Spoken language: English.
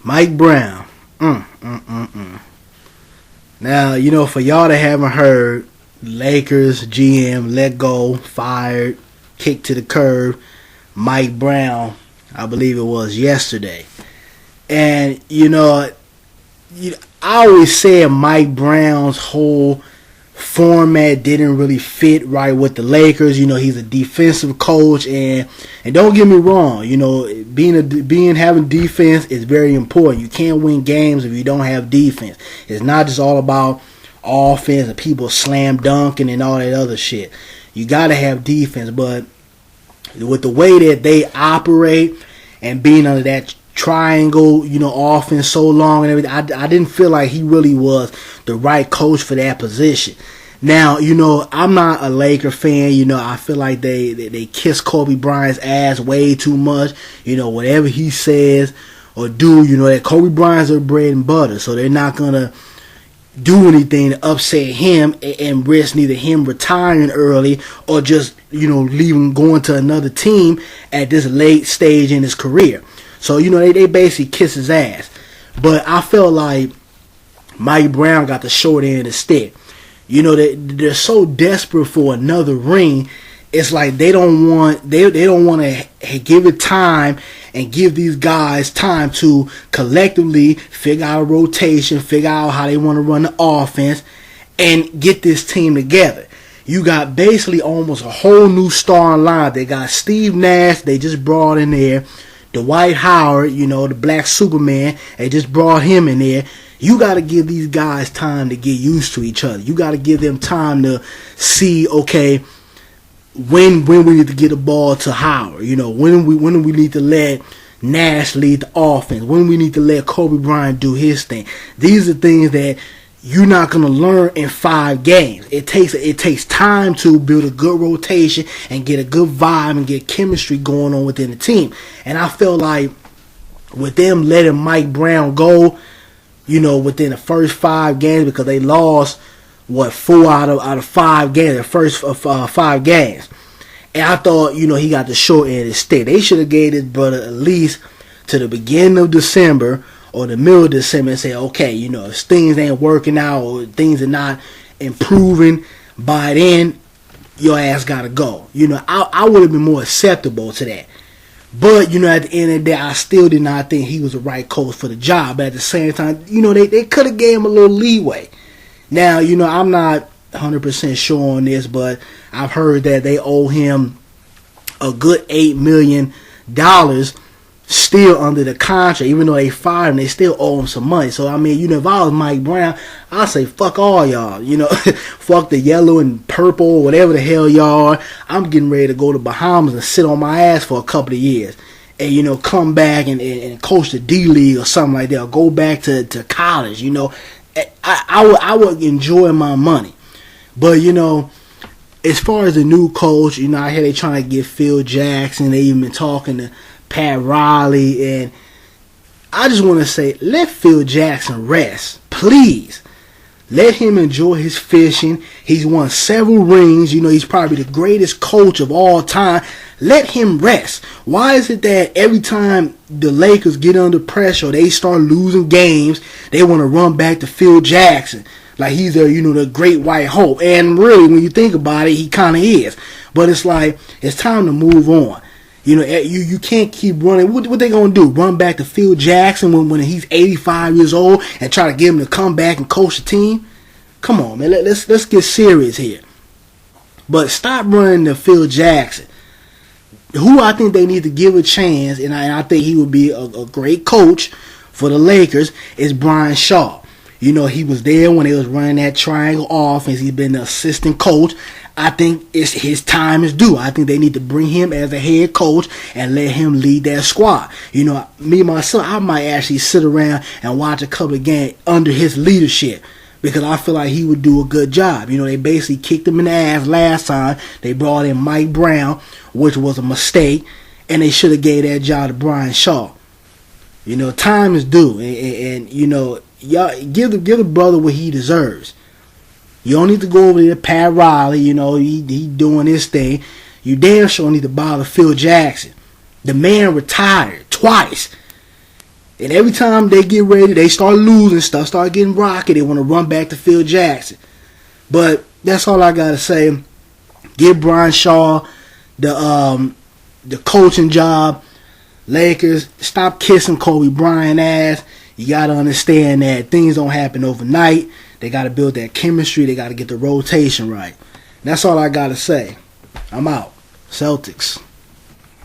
Mike Brown. Now, for y'all that haven't heard, Lakers GM let go, fired, kicked to the curb. Mike Brown, I believe it was yesterday. And, I always said Mike Brown's whole format didn't really fit right with the Lakers. He's a defensive coach, and don't get me wrong, having defense is very important. You can't win games if you don't have defense. It's not just all about offense and people slam dunking and all that other shit. You got to have defense, but with the way that they operate and being under that triangle, offense so long and everything, I didn't feel like he really was the right coach for that position. Now, I'm not a Laker fan. I feel like they kiss Kobe Bryant's ass way too much. Whatever he says or do, that Kobe Bryant's their bread and butter, so they're not gonna do anything to upset him and risk neither him retiring early or just leaving, going to another team at this late stage in his career. So, they basically kiss his ass. But I felt like Mike Brown got the short end of the stick. They're so desperate for another ring. It's like they don't want to give it time and give these guys time to collectively figure out a rotation, figure out how they want to run the offense, and get this team together. You got basically almost a whole new starting line. They got Steve Nash, they just brought in there. Dwight Howard, the black Superman, they just brought him in there. You got to give these guys time to get used to each other. You got to give them time to see, okay, when we need to get the ball to Howard. When we need to let Nash lead the offense. When we need to let Kobe Bryant do his thing. These are things that you're not going to learn in 5 games. It takes time to build a good rotation and get a good vibe and get chemistry going on within the team. And I felt like with them letting Mike Brown go, within the first 5 games, because they lost 4 out of 5 games, the first 5 games. And I thought, he got the short end of the stick. They should have gave this brother at least to the beginning of December or the middle of December and say, okay, if things ain't working out or things are not improving by then, your ass gotta go. I would have been more acceptable to that. But, at the end of the day, I still did not think he was the right coach for the job. But at the same time, they could have gave him a little leeway. Now, I'm not 100% sure on this, but I've heard that they owe him a good $8 million still under the contract. Even though they fired him, they still owe him some money. So, if I was Mike Brown, I'd say, fuck all y'all. Fuck the yellow and purple, whatever the hell y'all are. I'm getting ready to go to Bahamas and sit on my ass for a couple of years. And, come back and coach the D-League or something like that. Or go back to college, I would enjoy my money. But, as far as the new coach, I hear they trying to get Phil Jackson. They even been talking to Pat Riley, and I just want to say, let Phil Jackson rest, please. Let him enjoy his fishing. He's won several rings. He's probably the greatest coach of all time. Let him rest. Why is it that every time the Lakers get under pressure, they start losing games, they want to run back to Phil Jackson? Like he's the great white hope. And really, when you think about it, he kind of is. But it's like, it's time to move on. You can't keep running. What they gonna do? Run back to Phil Jackson when he's 85 years old and try to get him to come back and coach the team? Come on, man. Let's get serious here. But stop running to Phil Jackson, who I think they need to give a chance, and I think he would be a great coach for the Lakers, is Brian Shaw. He was there when they was running that triangle offense. He's been the assistant coach. I think it's his time is due. I think they need to bring him as a head coach and let him lead that squad. Me myself, I might actually sit around and watch a couple of games under his leadership because I feel like he would do a good job. They basically kicked him in the ass last time. They brought in Mike Brown, which was a mistake, and they should have gave that job to Brian Shaw. Time is due, and y'all give the brother what he deserves. You don't need to go over there to Pat Riley, he doing his thing. You damn sure need to bother Phil Jackson. The man retired twice. And every time they get ready, they start losing, stuff start getting rocky. They want to run back to Phil Jackson. But that's all I gotta say. Give Brian Shaw the coaching job. Lakers, stop kissing Kobe Bryant ass. You gotta understand that things don't happen overnight. They gotta build that chemistry. They gotta get the rotation right. That's all I gotta say. I'm out. Celtics.